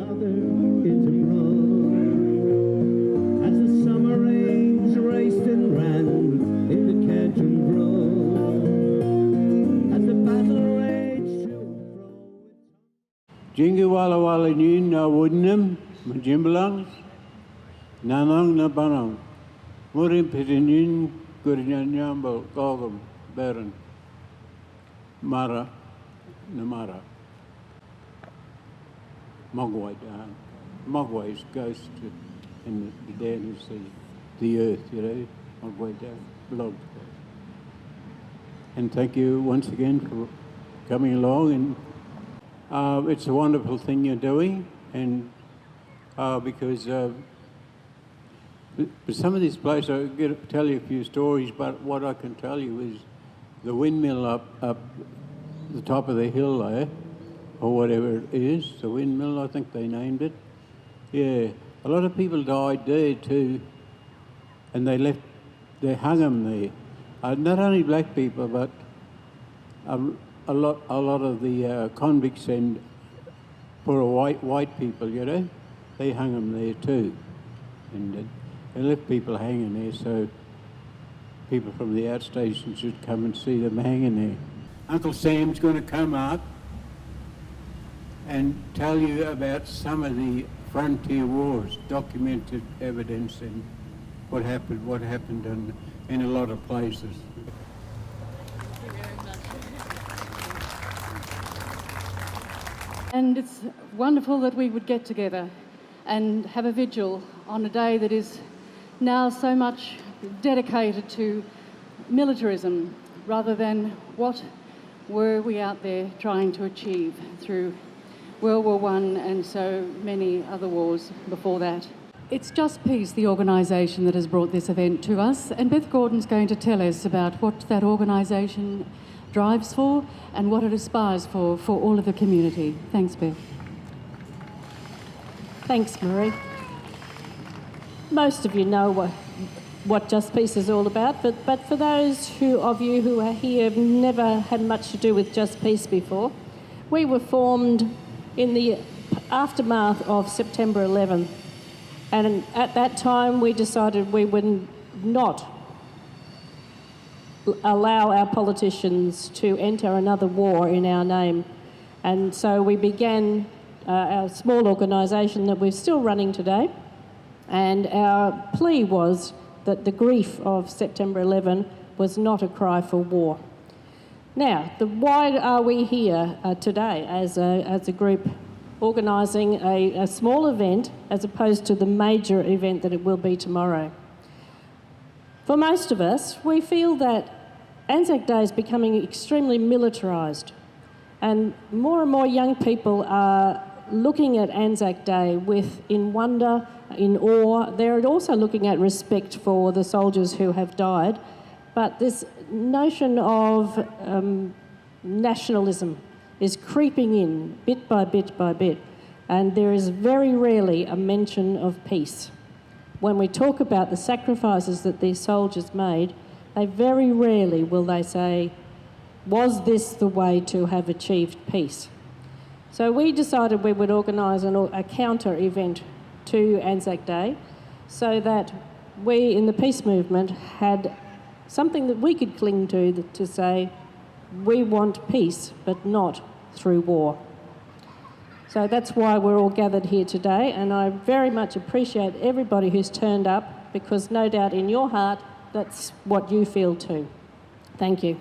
father is abroad. As the summer rains raced and ran in the Canton Road, as the battle raged to and fro. Jingu wala wala nyin na wudnam, majimbalangs, nanang na banang. Murim pitinin gurinyanyambal gogam baron. Mara, Namara. Mogwai down. Mogwai's ghost in the dead is the earth, you know. Mogwai down, blog. And thank you once again for coming along. And it's a wonderful thing you're doing, and because but some of these places, I'll tell you a few stories, but what I can tell you is the windmill up the top of the hill there, or whatever it is, the windmill, I think they named it. Yeah, a lot of people died there too, and they hung them there. Not only black people, but a lot of the convicts and poor white people, you know, they hung them there too, and they left people hanging there, so people from the outstation should come and see them hanging there. Uncle Sam's going to come up and tell you about some of the frontier wars, documented evidence, and what happened in a lot of places. And it's wonderful that we would get together and have a vigil on a day that is now so much dedicated to militarism rather than what were we out there trying to achieve through World War I and so many other wars before that. It's Just Peace, the organisation that has brought this event to us, and Beth Gordon's going to tell us about what that organisation drives for and what it aspires for all of the community. Thanks, Beth. Thanks, Marie. Most of you know what Just Peace is all about, but for those of you who are here have never had much to do with Just Peace before, we were formed in the aftermath of September 11, and at that time we decided we would not allow our politicians to enter another war in our name, and so we began our small organisation that we're still running today, and our plea was that the grief of September 11 was not a cry for war. Now, why are we here today as a group organising a small event as opposed to the major event that it will be tomorrow? For most of us, we feel that Anzac Day is becoming extremely militarised, and more young people are looking at Anzac Day in wonder, in awe. They're also looking at respect for the soldiers who have died, but this notion of nationalism is creeping in bit by bit by bit, and there is very rarely a mention of peace. When we talk about the sacrifices that these soldiers made, they very rarely will they say, was this the way to have achieved peace? So we decided we would organise a counter event to Anzac Day so that we in the peace movement had something that we could cling to say, we want peace, but not through war. So that's why we're all gathered here today, and I very much appreciate everybody who's turned up, because no doubt in your heart, that's what you feel too. Thank you.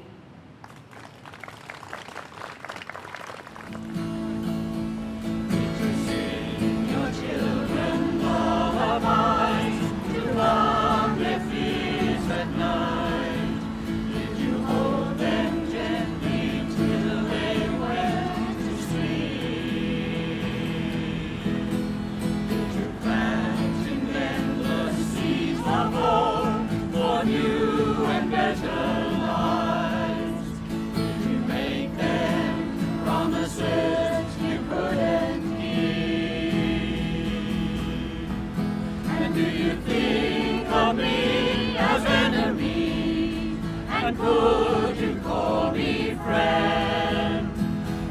Could you call me friend,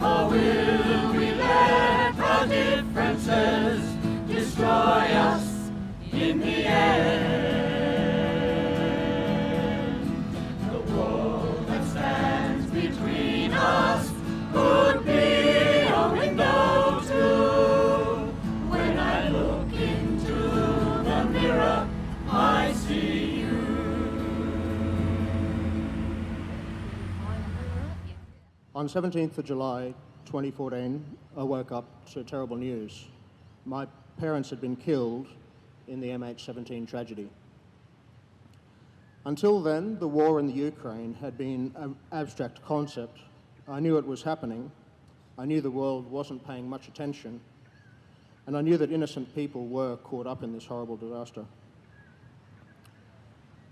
or will we let our differences On 17th of July 2014, I woke up to terrible news. My parents had been killed in the MH17 tragedy. Until then, the war in the Ukraine had been an abstract concept. I knew it was happening. I knew the world wasn't paying much attention. And I knew that innocent people were caught up in this horrible disaster.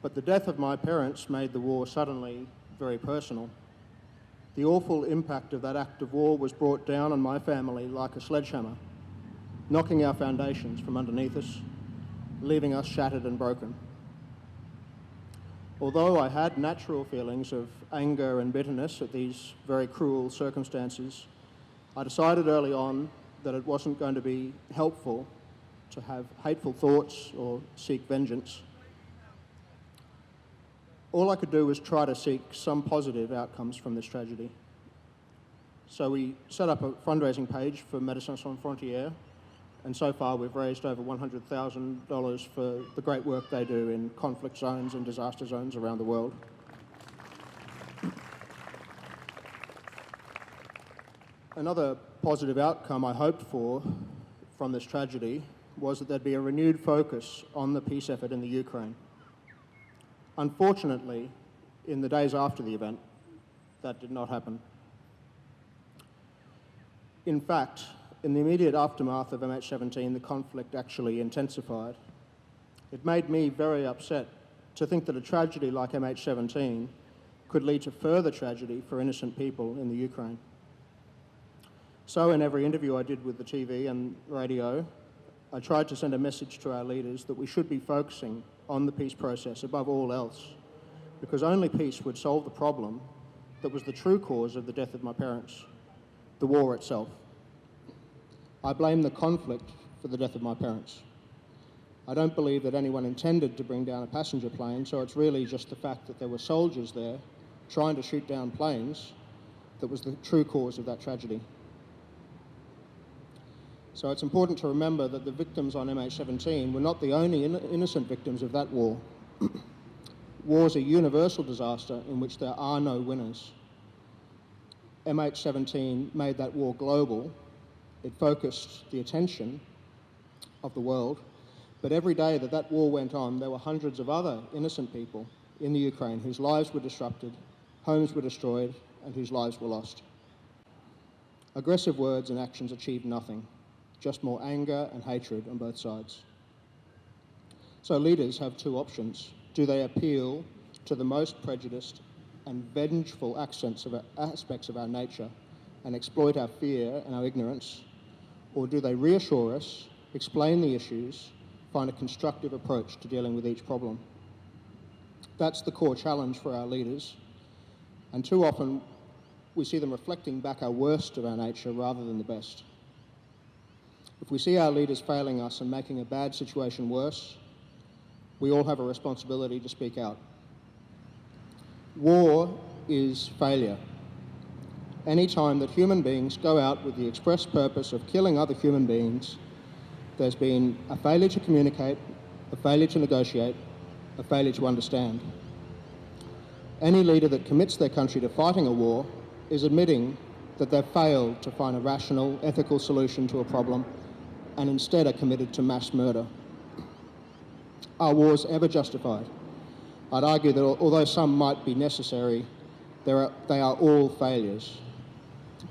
But the death of my parents made the war suddenly very personal. The awful impact of that act of war was brought down on my family like a sledgehammer, knocking our foundations from underneath us, leaving us shattered and broken. Although I had natural feelings of anger and bitterness at these very cruel circumstances, I decided early on that it wasn't going to be helpful to have hateful thoughts or seek vengeance. All I could do was try to seek some positive outcomes from this tragedy. So we set up a fundraising page for Médecins Sans Frontières, and so far we've raised over $100,000 for the great work they do in conflict zones and disaster zones around the world. Another positive outcome I hoped for from this tragedy was that there'd be a renewed focus on the peace effort in the Ukraine. Unfortunately, in the days after the event, that did not happen. In fact, in the immediate aftermath of MH17, the conflict actually intensified. It made me very upset to think that a tragedy like MH17 could lead to further tragedy for innocent people in the Ukraine. So in every interview I did with the TV and radio, I tried to send a message to our leaders that we should be focusing on the peace process above all else, because only peace would solve the problem that was the true cause of the death of my parents, the war itself. I blame the conflict for the death of my parents. I don't believe that anyone intended to bring down a passenger plane, so it's really just the fact that there were soldiers there trying to shoot down planes that was the true cause of that tragedy. So it's important to remember that the victims on MH17 were not the only innocent victims of that war. War is a universal disaster in which there are no winners. MH17 made that war global. It focused the attention of the world, but every day that that war went on, there were hundreds of other innocent people in the Ukraine whose lives were disrupted, homes were destroyed, and whose lives were lost. Aggressive words and actions achieved nothing, just more anger and hatred on both sides. So leaders have two options. Do they appeal to the most prejudiced and vengeful aspects of our nature and exploit our fear and our ignorance? Or do they reassure us, explain the issues, find a constructive approach to dealing with each problem? That's the core challenge for our leaders, and too often we see them reflecting back our worst of our nature rather than the best. If we see our leaders failing us and making a bad situation worse, we all have a responsibility to speak out. War is failure. Any time that human beings go out with the express purpose of killing other human beings, there's been a failure to communicate, a failure to negotiate, a failure to understand. Any leader that commits their country to fighting a war is admitting that they've failed to find a rational, ethical solution to a problem and instead are committed to mass murder. Are wars ever justified? I'd argue that although some might be necessary, they are all failures,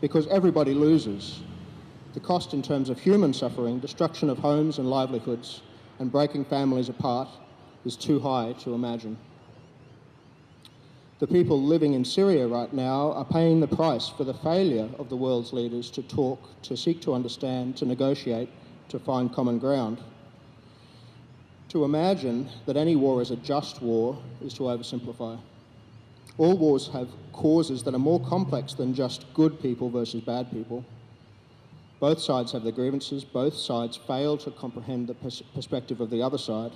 because everybody loses. The cost in terms of human suffering, destruction of homes and livelihoods, and breaking families apart is too high to imagine. The people living in Syria right now are paying the price for the failure of the world's leaders to talk, to seek to understand, to negotiate, to find common ground. To imagine that any war is a just war is to oversimplify. All wars have causes that are more complex than just good people versus bad people. Both sides have their grievances, both sides fail to comprehend the perspective of the other side.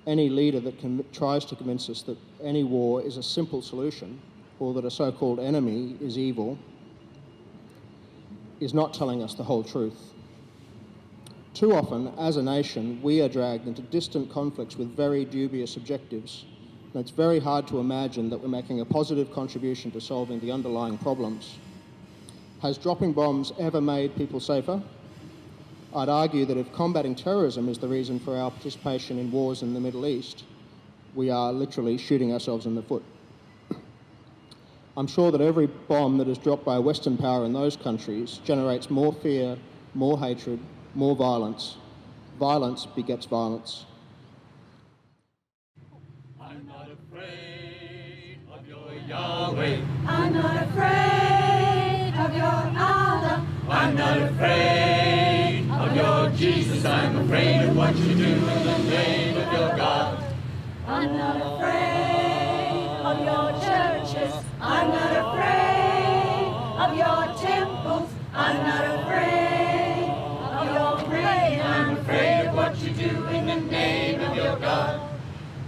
Any leader that tries to convince us that any war is a simple solution, or that a so-called enemy is evil, is not telling us the whole truth. Too often, as a nation, we are dragged into distant conflicts with very dubious objectives, and it's very hard to imagine that we're making a positive contribution to solving the underlying problems. Has dropping bombs ever made people safer? I'd argue that if combating terrorism is the reason for our participation in wars in the Middle East, we are literally shooting ourselves in the foot. I'm sure that every bomb that is dropped by a Western power in those countries generates more fear, more hatred, more violence. Violence begets violence. I'm not afraid of your Yahweh. I'm not afraid of your Allah. I'm not afraid of your Jesus. I'm afraid of what you do in the name of your God. I'm not afraid of your churches. I'm not afraid of your temples. I'm not afraid of your praying. I'm afraid of what you do in the name of your God.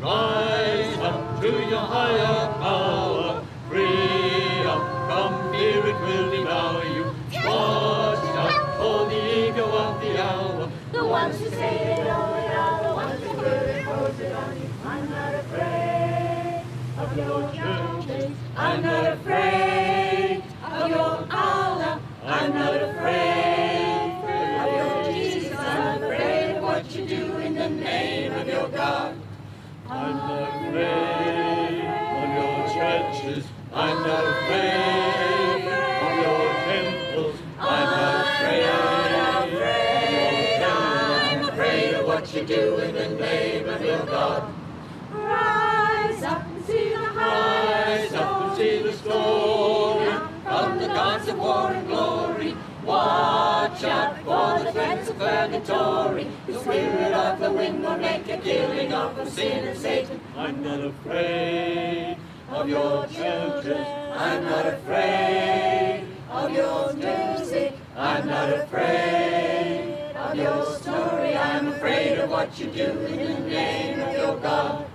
Rise up to your higher power. Free up from fear, it will devour you. Watch out for the ego of the hour. The ones who say they know it are the ones who will impose it on you. I'm not afraid of your churches. I'm not afraid of your Allah. I'm not afraid of your Jesus. I'm afraid of what you do in the name of your God. I'm not afraid of your churches. I'm not afraid of your temples. I'm not afraid of your temples. I'm afraid of what you do in the name of your God. Rise up and see the Rise up and see the story from the gods of war and glory. Watch out for the threats of purgatory. The spirit of the wind will make a killing of sin and Satan. I'm not afraid of your churches. I'm not afraid of your music. I'm not afraid of your story. I'm afraid of what you do in the name of your God.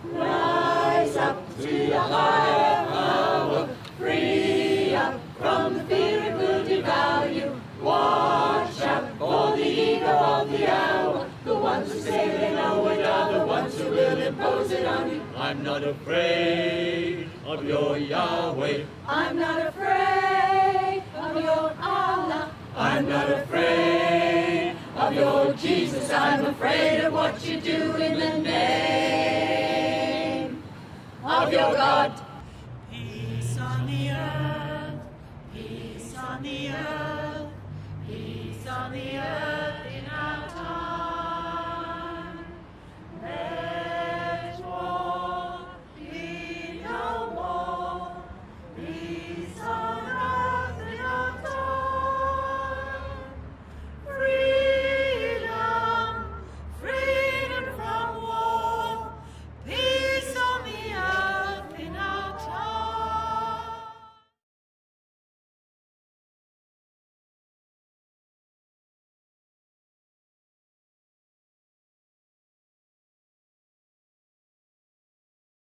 Rise up to your higher power. Free up from the fear it will devour you. Watch out for the ego of the hour. The ones who say they know it are the ones who will impose it on you. I'm not afraid of your Yahweh. I'm not afraid of your Allah. I'm not afraid of your Jesus. I'm afraid of what you do in the name of your God. Peace on the earth, peace on the earth, peace on the earth.